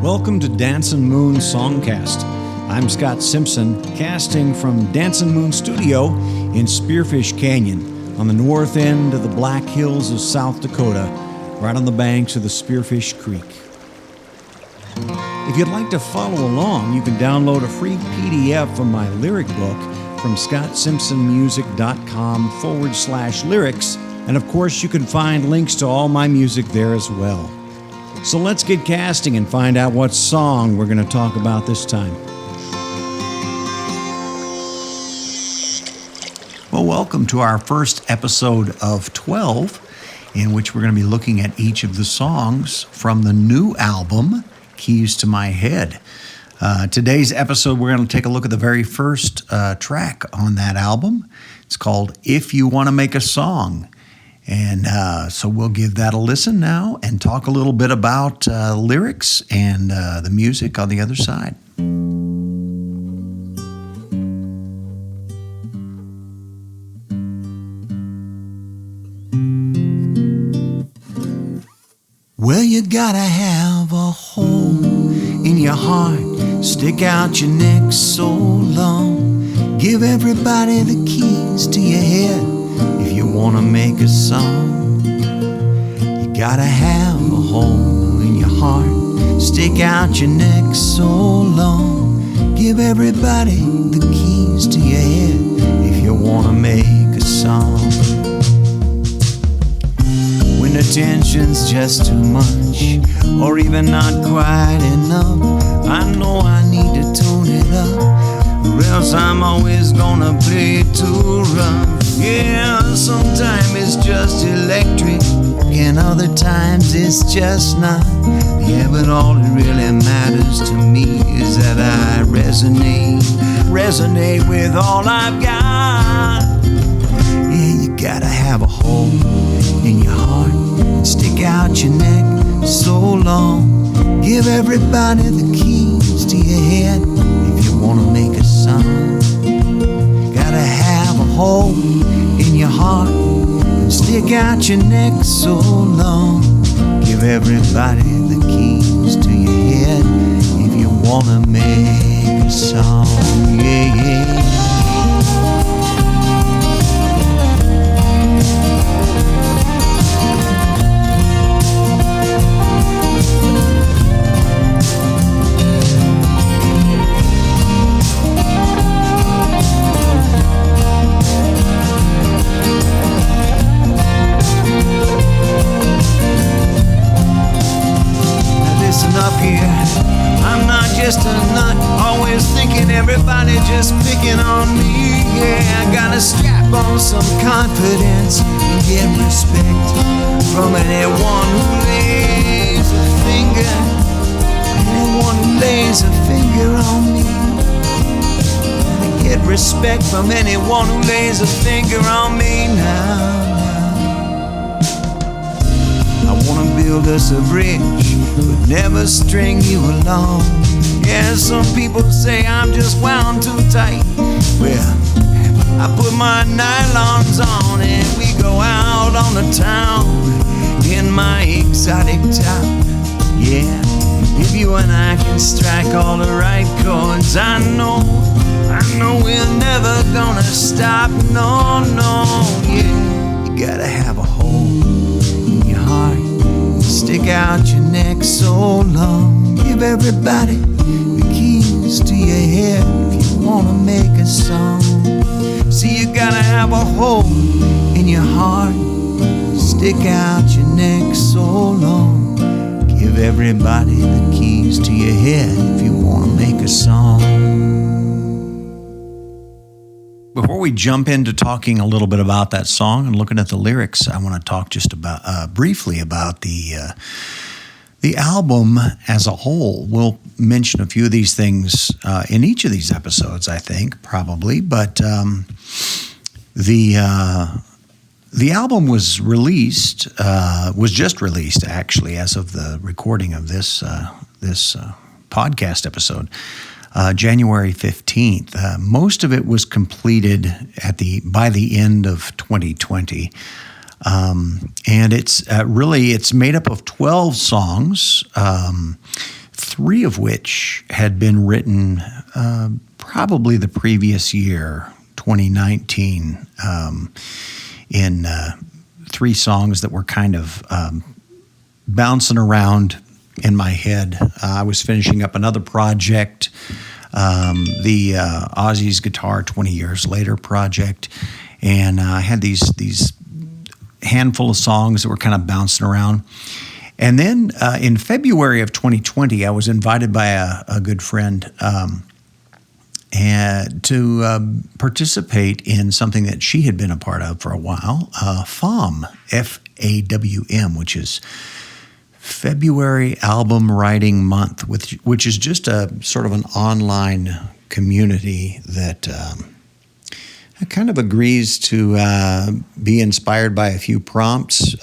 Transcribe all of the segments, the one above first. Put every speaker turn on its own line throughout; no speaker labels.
Welcome to Dancin Moon Songcast. I'm Scott Simpson, casting from Dancin Moon Studio in Spearfish Canyon on the north end of the Black Hills of South Dakota, right on the banks of the Spearfish Creek. If you'd like to follow along, you can download a free PDF from my lyric book from scottsimpsonmusic.com/lyrics, and of course you can find links to all my music there as well. So let's get casting and find out what song we're going to talk about this time. Well, welcome to our first episode of 12, in which we're going to be looking at each of the songs from the new album, Keys to My Head. Today's episode, we're going to take a look at the very first track on that album. It's called If You Want to Make a Song. And so we'll give that a listen now and talk a little bit about lyrics and the music on the other side. Well, you gotta have a hole in your heart, stick out your neck so long, give everybody the keys to your head. If you want to make a song, you gotta have a hole in your heart, stick out your neck so long, give everybody the keys to your head. If you want to make a song, when the tension's just too much, or even not quite enough, I know I need to tune it up, or else I'm always gonna play it too rough. Yeah, sometimes it's just electric, and other times it's just not. Yeah, but all that really matters to me is that I resonate with all I've got. Yeah, you gotta have a hole in your heart and stick out your neck so long, give everybody the keys to your head. If you wanna make a song, gotta have a hole in your heart and stick out your neck so long, give everybody the keys to your head. If you wanna make a song, yeah, yeah. I'm not just a nut, always thinking everybody just picking on me. Yeah, I gotta strap on some confidence and get respect from anyone who lays a finger, anyone who lays a finger on me. I get respect from anyone who lays a finger on me now. I wanna build us a bridge, but never string you along. Yeah, some people say I'm just wound too tight. Well, I put my nylons on and we go out on the town in my exotic top. Yeah, if you and I can strike all the right chords, I know we're never gonna stop. No, yeah, you gotta have a hole in your heart, stick out your neck so long, give everybody the keys to your head. If you wanna make a song, see, you gotta have a hole in your heart, stick out your neck so long, give everybody the keys to your head. If you wanna make a song. Before we jump into talking a little bit about that song and looking at the lyrics, I want to talk just about briefly about the album as a whole. We'll mention a few of these things in each of these episodes, I think, probably. But the album was just released actually, as of the recording of this podcast episode. January 15th. Most of it was completed by the end of 2020. And it's made up of 12 songs, 3 of which had been written probably the previous year, 2019, in 3 songs that were kind of bouncing around in my head. I was finishing up another project, the Ozzy's Guitar 20 Years Later project, and I had these handful of songs that were kind of bouncing around. And then in February of 2020, I was invited by a good friend and to participate in something that she had been a part of for a while, FAWM, F-A-W-M, which is February Album Writing Month, which is just a sort of an online community that kind of agrees to be inspired by a few prompts,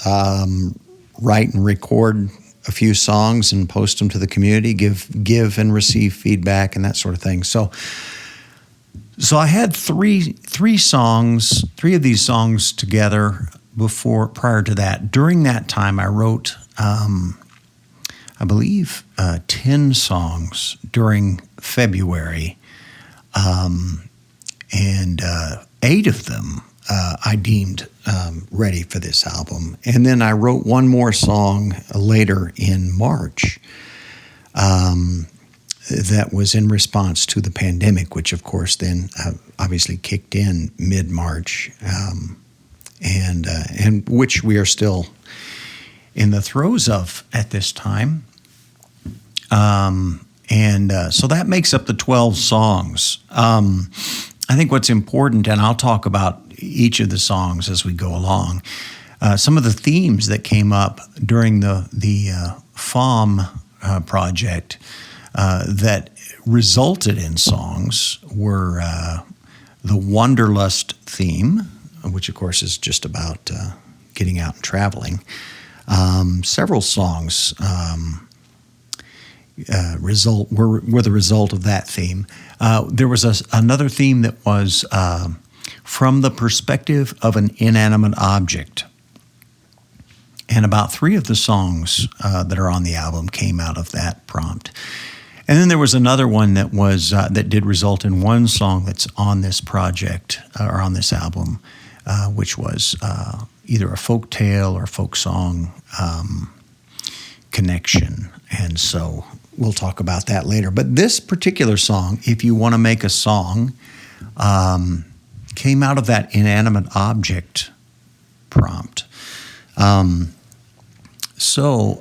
write and record a few songs and post them to the community, give and receive feedback and that sort of thing. So I had three of these songs together prior to that. During that time, I wrote, I believe, 10 songs during February, and 8 of them I deemed ready for this album. And then I wrote one more song later in March that was in response to the pandemic, which of course then obviously kicked in mid-March, and which we are still in the throes of at this time. So that makes up the 12 songs. I think what's important, and I'll talk about each of the songs as we go along, some of the themes that came up during the FAWM project that resulted in songs were the Wanderlust theme, which of course is just about getting out and traveling. Several songs were the result of that theme. There was another theme that was from the perspective of an inanimate object. And about 3 of the songs that are on the album came out of that prompt. And then there was another one that was that did result in one song that's on this project or on this album, which was either a folk tale or folk song connection. And so we'll talk about that later. But this particular song, If You Want to Make a Song, came out of that inanimate object prompt. So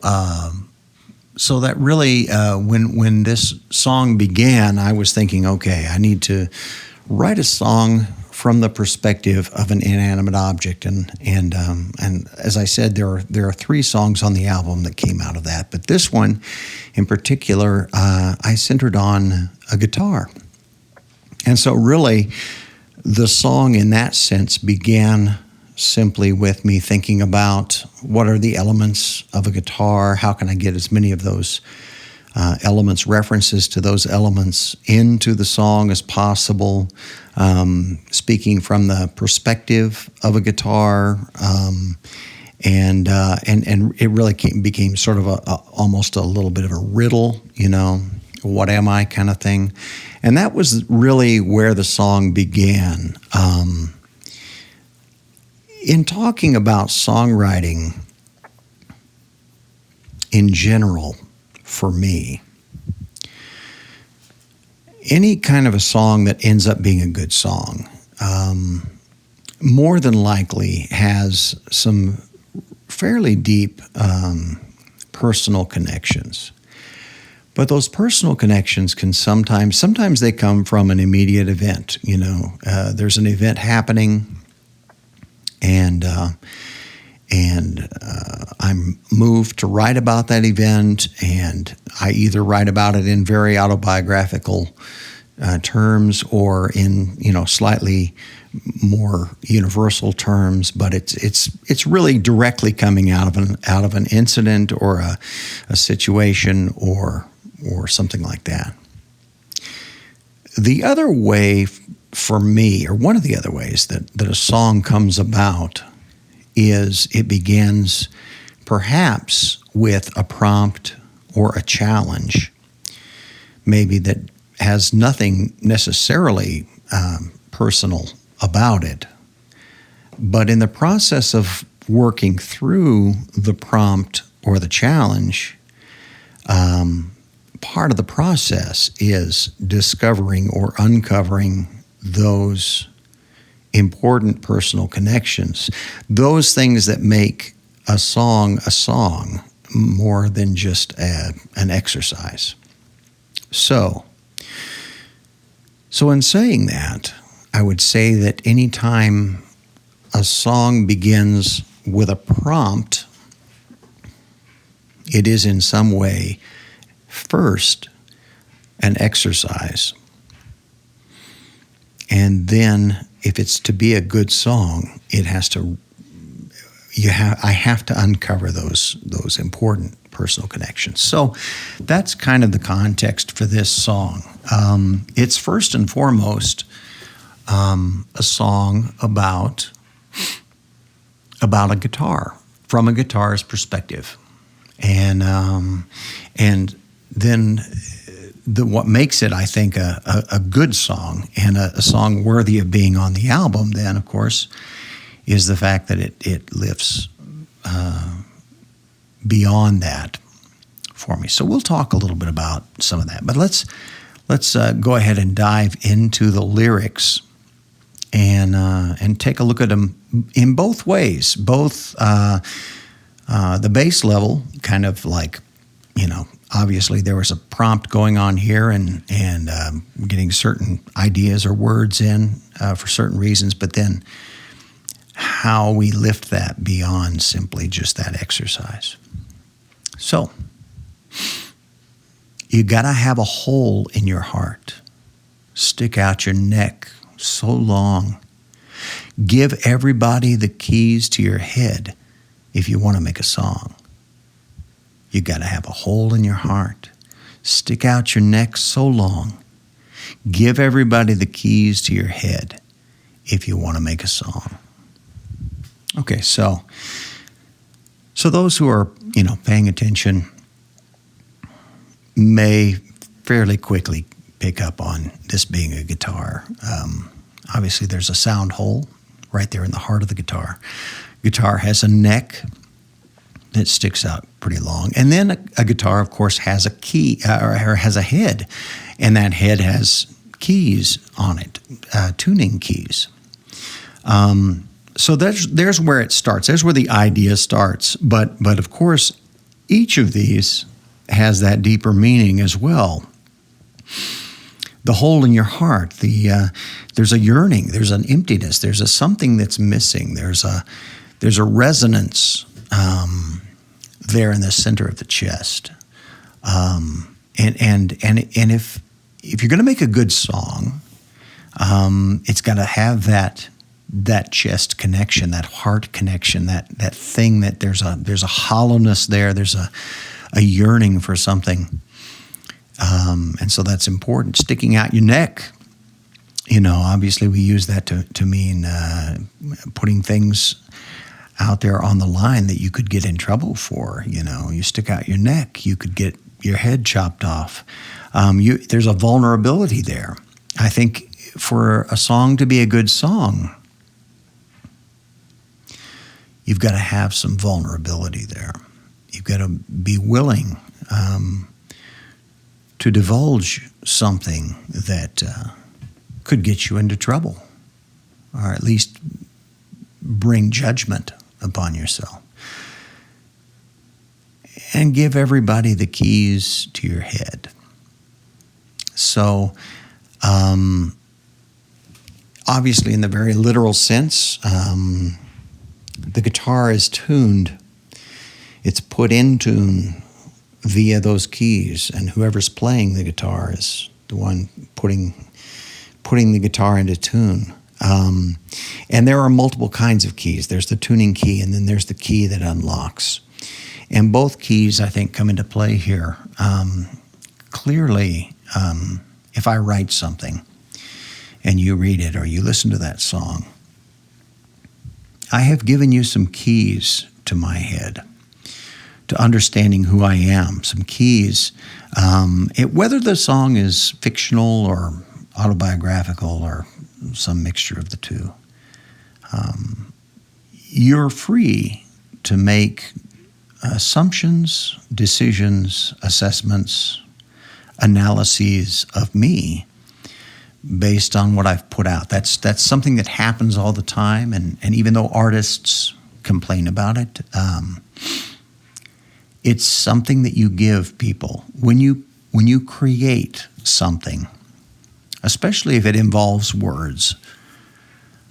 that really, when this song began, I was thinking, okay, I need to write a song from the perspective of an inanimate object, and as I said, there are 3 songs on the album that came out of that, but this one, in particular, I centered on a guitar, and so really, the song in that sense began simply with me thinking about what are the elements of a guitar, how can I get as many of those elements, references to those elements into the song as possible, speaking from the perspective of a guitar, and it really became sort of almost a little bit of a riddle, what am I kind of thing. And that was really where the song began. In talking about songwriting in general, for me, any kind of a song that ends up being a good song, more than likely has some fairly deep personal connections. But those personal connections can sometimes they come from an immediate event. There's an event happening, and I'm moved to write about that event, and I either write about it in very autobiographical terms or in slightly more universal terms, but it's really directly coming out of an incident or a situation or something like that. The other way for me, or one of the other ways that a song comes about, is it begins perhaps with a prompt or a challenge, maybe that has nothing necessarily personal about it. But in the process of working through the prompt or the challenge, part of the process is discovering or uncovering those important personal connections, those things that make a song more than just an exercise. So in saying that, I would say that anytime a song begins with a prompt, it is in some way first an exercise. And then if it's to be a good song, I have to uncover those important personal connections. So that's kind of the context for this song. It's first and foremost a song about a guitar, from a guitar's perspective. And then what makes it, I think, a good song and a song worthy of being on the album, then, of course, is the fact that it lifts beyond that for me. So we'll talk a little bit about some of that. But let's go ahead and dive into the lyrics and take a look at them in both ways. Both the bass level, kind of like, obviously there was a prompt going on here and getting certain ideas or words in for certain reasons, but then how we lift that beyond simply just that exercise. So, you gotta have a hole in your heart. Stick out your neck so long. Give everybody the keys to your head if you want to make a song. You got to have a hole in your heart. Stick out your neck so long. Give everybody the keys to your head if you want to make a song. Okay, so those who are, paying attention may fairly quickly pick up on this being a guitar. Obviously, there's a sound hole right there in the heart of the guitar. Guitar has a neck that sticks out pretty long. And then a guitar, of course, has a key or has a head, and that head has keys on it, tuning keys. So there's where it starts. There's where the idea starts. But of course, each of these has that deeper meaning as well. The hole in your heart, there's a yearning, there's an emptiness, there's a something that's missing, there's a resonance there in the center of the chest, and if you're going to make a good song, it's got to have that chest connection, that heart connection, that thing that there's a hollowness there, there's a yearning for something. And so that's important. Sticking out your neck, obviously we use that to mean putting things out there on the line that you could get in trouble for. You stick out your neck, you could get your head chopped off. There's a vulnerability there. I think for a song to be a good song, you've got to have some vulnerability there. You've got to be willing to divulge something that could get you into trouble, or at least bring judgment upon yourself. And give everybody the keys to your head. So, obviously, in the very literal sense, the guitar is tuned. It's put in tune via those keys, and whoever's playing the guitar is the one putting the guitar into tune. And there are multiple kinds of keys. There's the tuning key, and then there's the key that unlocks. And both keys, I think, come into play here. Clearly, if I write something and you read it or you listen to that song, I have given you some keys to my head to understanding who I am, some keys. Whether the song is fictional or autobiographical or some mixture of the two, you're free to make assumptions, decisions, assessments, analyses of me based on what I've put out. That's something that happens all the time, and even though artists complain about it, it's something that you give people. When you create something, especially if it involves words,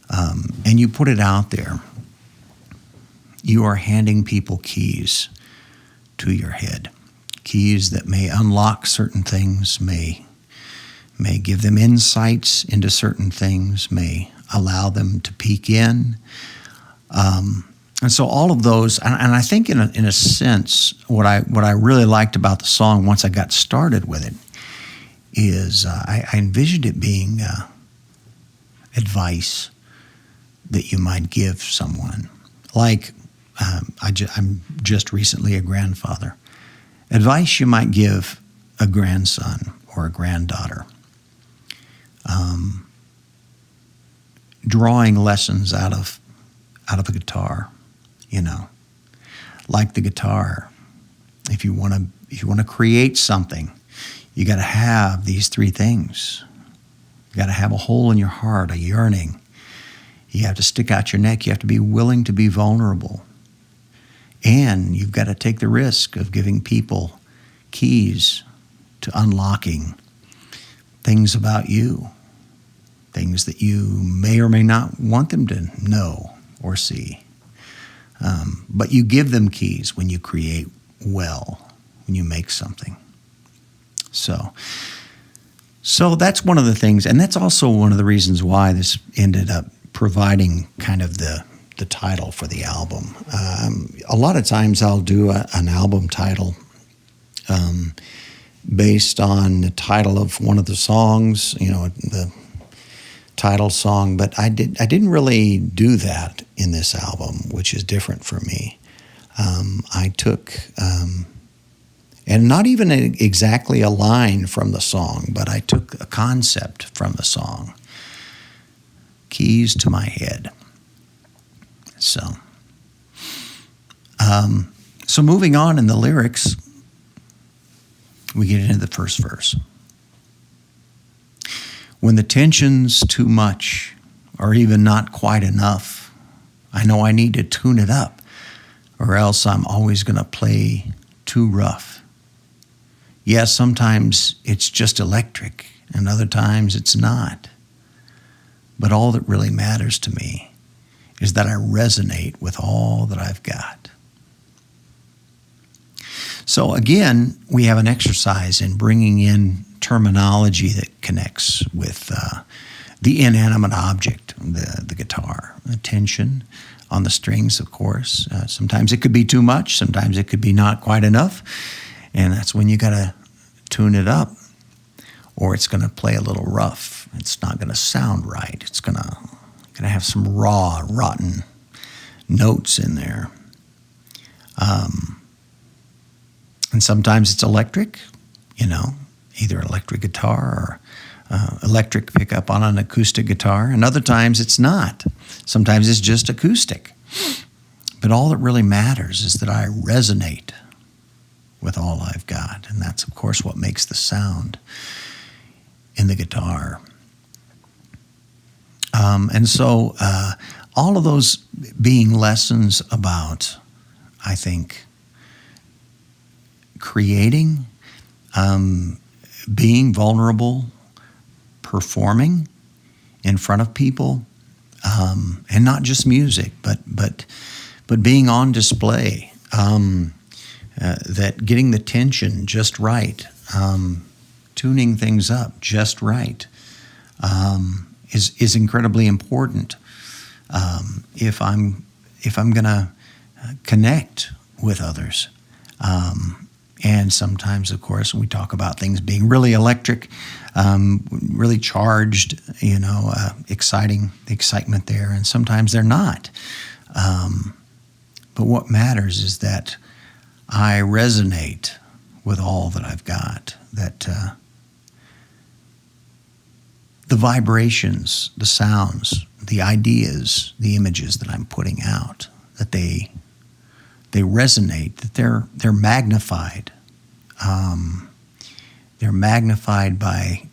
and you put it out there, you are handing people keys to your head. Keys that may unlock certain things, may give them insights into certain things, may allow them to peek in. And so all of those, and I think in a sense, what I really liked about the song once I got started with it is I envisioned it being advice that you might give someone. Like, I'm just recently a grandfather. Advice you might give a grandson or a granddaughter. Drawing lessons out of a guitar, like the guitar. If you want to create something, you got to have these three things. You got to have a hole in your heart, a yearning. You have to stick out your neck. You have to be willing to be vulnerable. And you've got to take the risk of giving people keys to unlocking things about you, things that you may or may not want them to know or see. But you give them keys when you create well, when you make something. So that's one of the things, and that's also one of the reasons why this ended up providing kind of the title for the album. A lot of times I'll do an album title based on the title of one of the songs, the title song, but I didn't really do that in this album, which is different for me. I took, and not even exactly a line from the song, but I took a concept from the song, Keys to My Head. So moving on in the lyrics, we get into the first verse. When the tension's too much or even not quite enough, I know I need to tune it up or else I'm always going to play too rough. Yes, sometimes it's just electric and other times it's not. But all that really matters to me is that I resonate with all that I've got. So again, we have an exercise in bringing in terminology that connects with the inanimate object, the guitar, the tension on the strings, of course. Sometimes it could be too much, sometimes it could be not quite enough, and that's when you got to tune it up, or it's going to play a little rough. It's not going to sound right. It's going to have some raw, rotten notes in there. And sometimes it's electric, either electric guitar or electric pickup on an acoustic guitar, and other times it's not. Sometimes it's just acoustic. But all that really matters is that I resonate with all I've got, and that's, of course, what makes the sound in the guitar. And so all of those being lessons about, I think, creating, being vulnerable, performing in front of people, and not just music, but being on display, that getting the tension just right, tuning things up just right, is incredibly important. If I'm going to connect with others. And sometimes, of course, we talk about things being really electric, really charged, exciting, the excitement there, and sometimes they're not. But what matters is that I resonate with all that I've got, that the vibrations, the sounds, the ideas, the images that I'm putting out, that they resonate, that they're magnified. They're magnified by,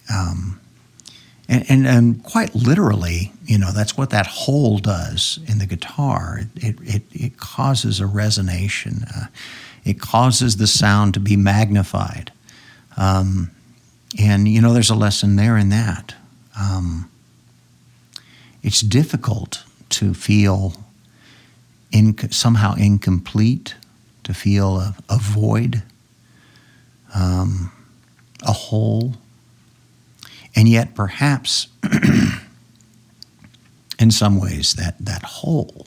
and quite literally, that's what that hole does in the guitar. It causes a resonation. It causes the sound to be magnified. And, there's a lesson there in that. It's difficult to feel somehow incomplete, to feel a void, a hole, and yet perhaps in some ways that hole,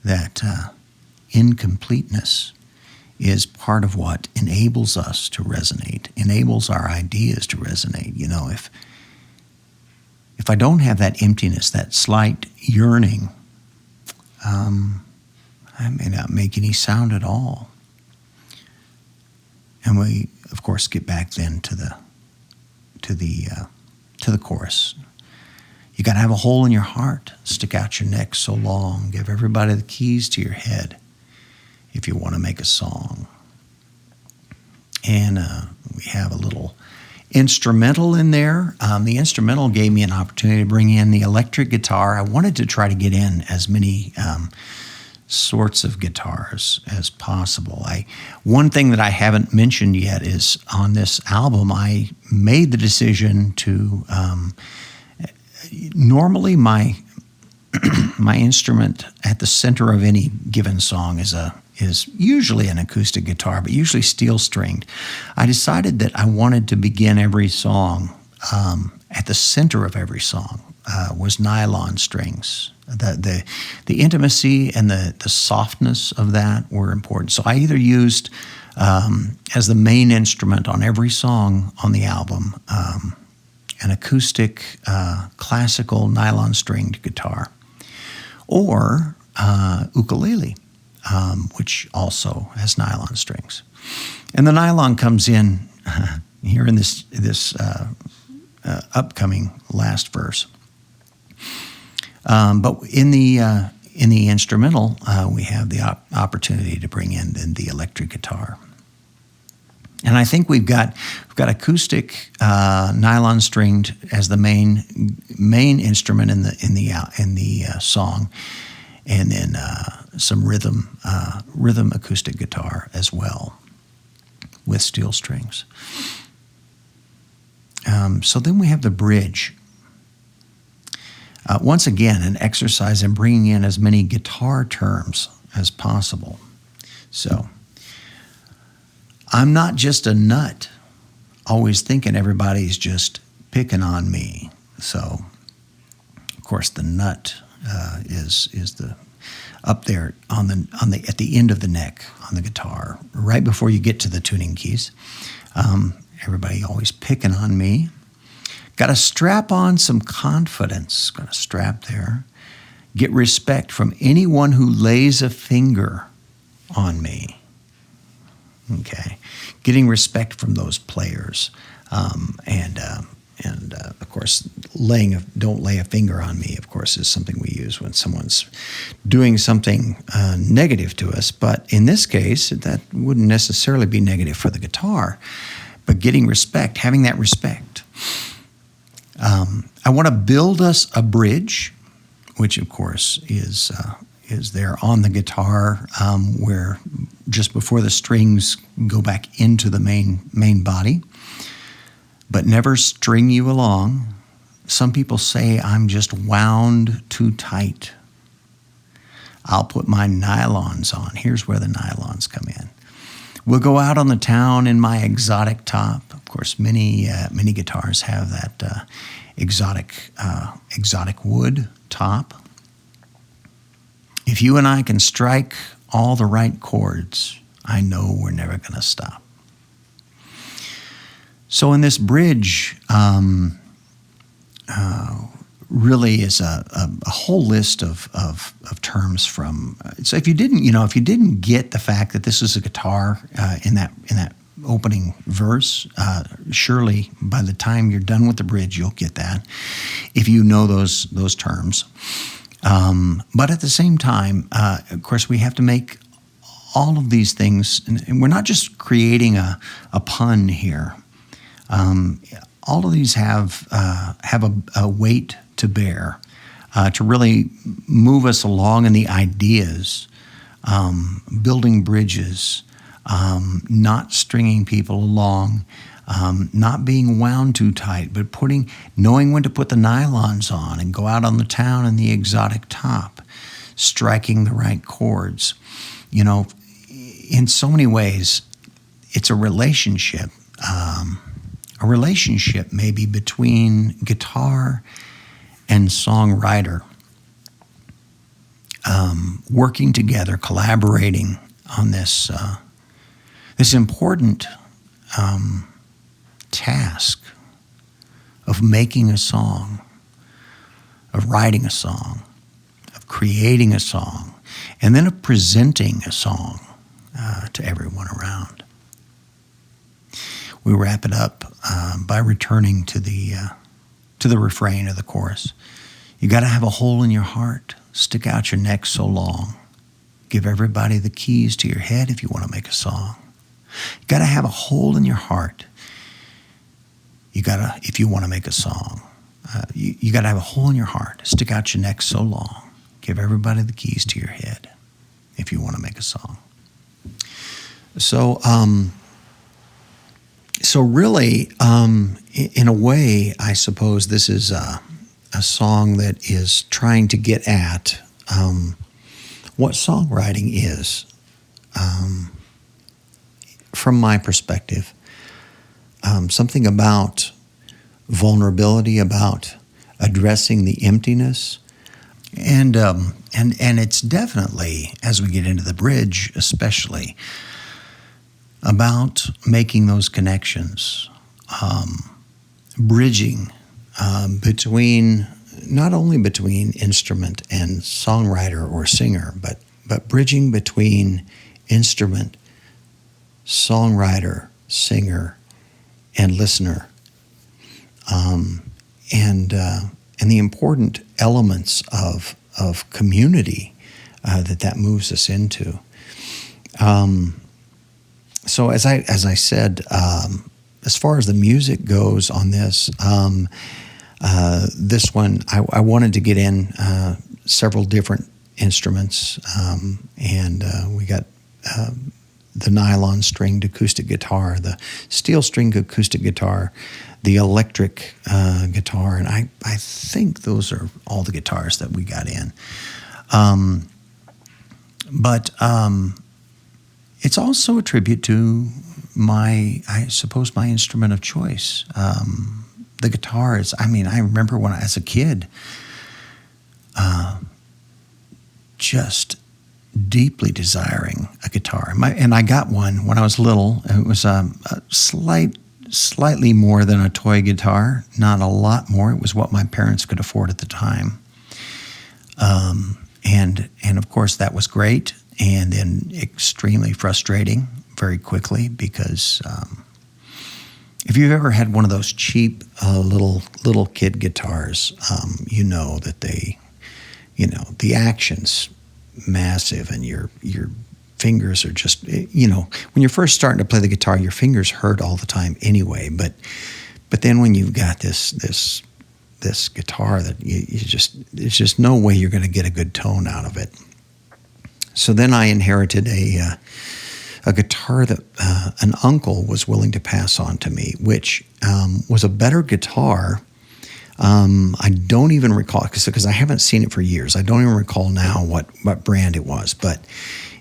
that incompleteness is part of what enables us to resonate, enables our ideas to resonate. If I don't have that emptiness, that slight yearning, I may not make any sound at all. And we, of course, get back then to the chorus. You got to have a hole in your heart, stick out your neck so long, give everybody the keys to your head if you want to make a song. And we have a little instrumental in there. The instrumental gave me an opportunity to bring in the electric guitar. I wanted to try to get in as many sorts of guitars as possible. One thing that I haven't mentioned yet is on this album, I made the decision to, normally my instrument at the center of any given song is usually an acoustic guitar, but usually steel stringed. I decided that I wanted to begin every song, at the center of every song was nylon strings. The intimacy and the softness of that were important. So I either used, as the main instrument on every song on the album, an acoustic, classical nylon stringed guitar, or ukulele, which also has nylon strings. And the nylon comes in here in this upcoming last verse. But in the instrumental, we have the opportunity to bring in the electric guitar, and I think we've got acoustic nylon stringed as the main instrument in the song, and then some rhythm acoustic guitar as well with steel strings. So then we have the bridge. Once again, an exercise in bringing in as many guitar terms as possible. So, I'm not just a nut, always thinking everybody's just picking on me. So, of course, the nut is the up there at the end of the neck on the guitar, right before you get to the tuning keys. Everybody always picking on me. Got to strap on some confidence. Got to strap there. Get respect from anyone who lays a finger on me. Okay, getting respect from those players, and of course, don't lay a finger on me. Of course, is something we use when someone's doing something negative to us. But in this case, that wouldn't necessarily be negative for the guitar. But getting respect, having that respect. I want to build us a bridge, which of course is there on the guitar, where just before the strings go back into the main body, but never string you along. Some people say I'm just wound too tight. I'll put my nylons on. Here's where the nylons come in. We'll go out on the town in my exotic top. Of course, many guitars have that exotic wood top. If you and I can strike all the right chords, I know we're never going to stop. So in this bridge, really is a whole list of terms from. So if you didn't get the fact that this is a guitar in that opening verse, surely by the time you're done with the bridge, you'll get that. If you know those terms, but at the same time, of course, we have to make all of these things, and we're not just creating a pun here. All of these have a weight to bear, to really move us along in the ideas, building bridges, not stringing people along, not being wound too tight, but knowing when to put the nylons on and go out on the town in the exotic top, striking the right chords. In so many ways, it's a relationship. A relationship maybe between guitar and songwriter, working together, collaborating on this important task of making a song, of writing a song, of creating a song, and then of presenting a song to everyone around. We wrap it up by returning to the refrain of the chorus. You got to have a hole in your heart, stick out your neck so long, give everybody the keys to your head if you want to make a song. You got to have a hole in your heart. If you want to make a song, you got to have a hole in your heart, stick out your neck so long, give everybody the keys to your head if you want to make a song. So really, in a way, I suppose this is a song that is trying to get at what songwriting is, from my perspective. Something about vulnerability, about addressing the emptiness, and it's definitely, as we get into the bridge, especially about making those connections, bridging between, not only between instrument and songwriter or singer, but bridging between instrument, songwriter, singer, and listener, and the important elements of community that moves us into. So as I said, as far as the music goes on this, this one I wanted to get in several different instruments, and we got the nylon stringed acoustic guitar, the steel stringed acoustic guitar, the electric guitar, and I think those are all the guitars that we got in. But it's also a tribute to my instrument of choice. The guitar is, I remember when as a kid, just deeply desiring a guitar. And I got one when I was little. It was slightly more than a toy guitar, not a lot more. It was what my parents could afford at the time. And of course that was great, and then extremely frustrating very quickly, because if you've ever had one of those cheap little kid guitars, you know that the action's massive, and your fingers are just, when you're first starting to play the guitar, your fingers hurt all the time anyway. But then when you've got this guitar that there's just no way you're going to get a good tone out of it. So then I inherited a guitar that an uncle was willing to pass on to me, which was a better guitar. I don't even recall, because I haven't seen it for years. I don't even recall now what brand it was, but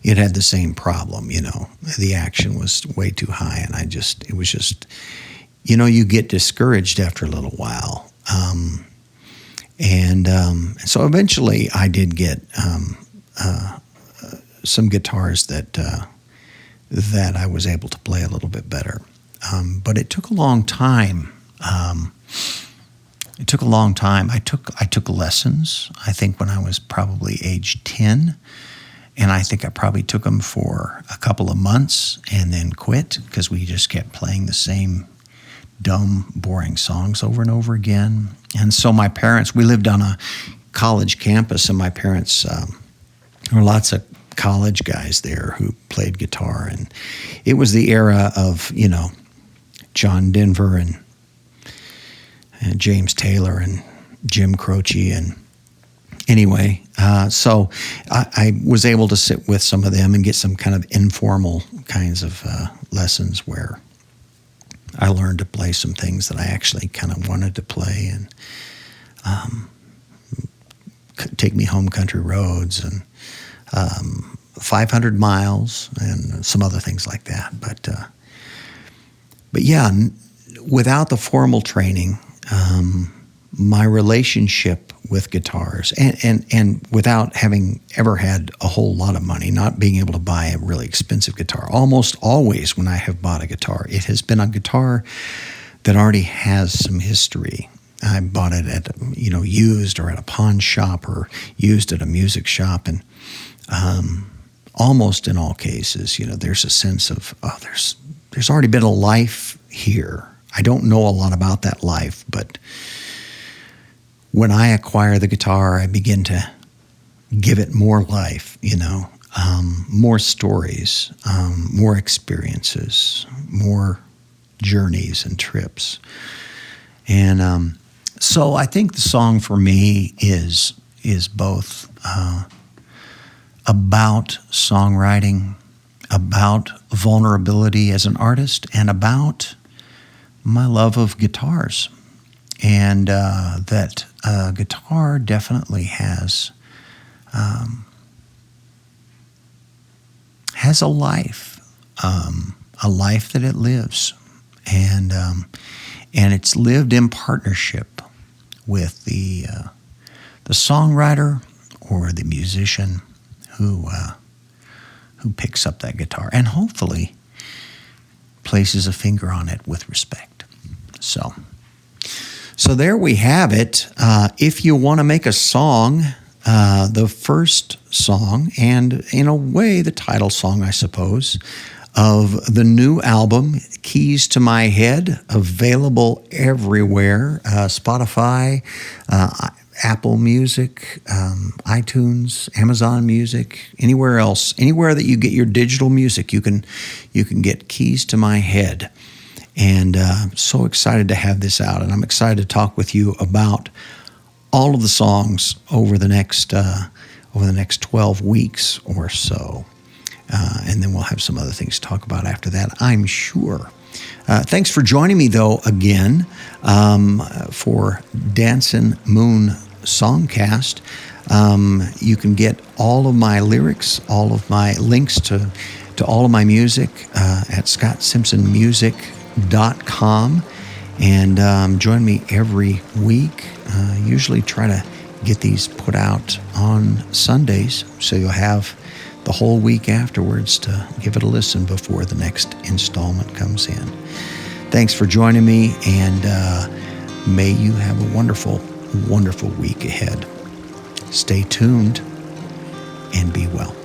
it had the same problem. The action was way too high, and it was just, you get discouraged after a little while. So eventually I did get some guitars that I was able to play a little bit better. But it took a long time it took a long time. I took lessons, I think, when I was probably age 10. And I think I probably took them for a couple of months and then quit because we just kept playing the same dumb, boring songs over and over again. And so my parents, we lived on a college campus, and my parents, there were lots of college guys there who played guitar. And it was the era of, John Denver and James Taylor and Jim Croce. And anyway, so I was able to sit with some of them and get some kind of informal kinds of lessons where I learned to play some things that I actually kind of wanted to play, and Take Me Home Country Roads and 500 Miles and some other things like that. But yeah, without the formal training, my relationship with guitars and without having ever had a whole lot of money, not being able to buy a really expensive guitar, almost always when I have bought a guitar, it has been a guitar that already has some history. I bought it at, used or at a pawn shop or used at a music shop. And almost in all cases, there's a sense of, there's already been a life here. I don't know a lot about that life, but when I acquire the guitar, I begin to give it more life, more stories, more experiences, more journeys and trips. And so I think the song for me is both about songwriting, about vulnerability as an artist, and about my love of guitars. And that guitar definitely has a life that it lives, and it's lived in partnership with the songwriter or the musician who picks up that guitar and hopefully places a finger on it with respect. So there we have it. If you want to make a song, the first song, and in a way the title song, I suppose, of the new album, Keys to My Head, available everywhere, Spotify, Apple Music, iTunes, Amazon Music, anywhere else, anywhere that you get your digital music, you can get Keys to My Head. And so excited to have this out, and I'm excited to talk with you about all of the songs over the next 12 weeks or so, and then we'll have some other things to talk about after that, I'm sure. Thanks for joining me, though, again for Dancin Moon Songcast. You can get all of my lyrics, all of my links to all of my music at ScottSimpsonMusic.com, and join me every week. Usually try to get these put out on Sundays, so you'll have the whole week afterwards to give it a listen before the next installment comes in. Thanks for joining me, and may you have a wonderful, wonderful week ahead. Stay tuned and be well.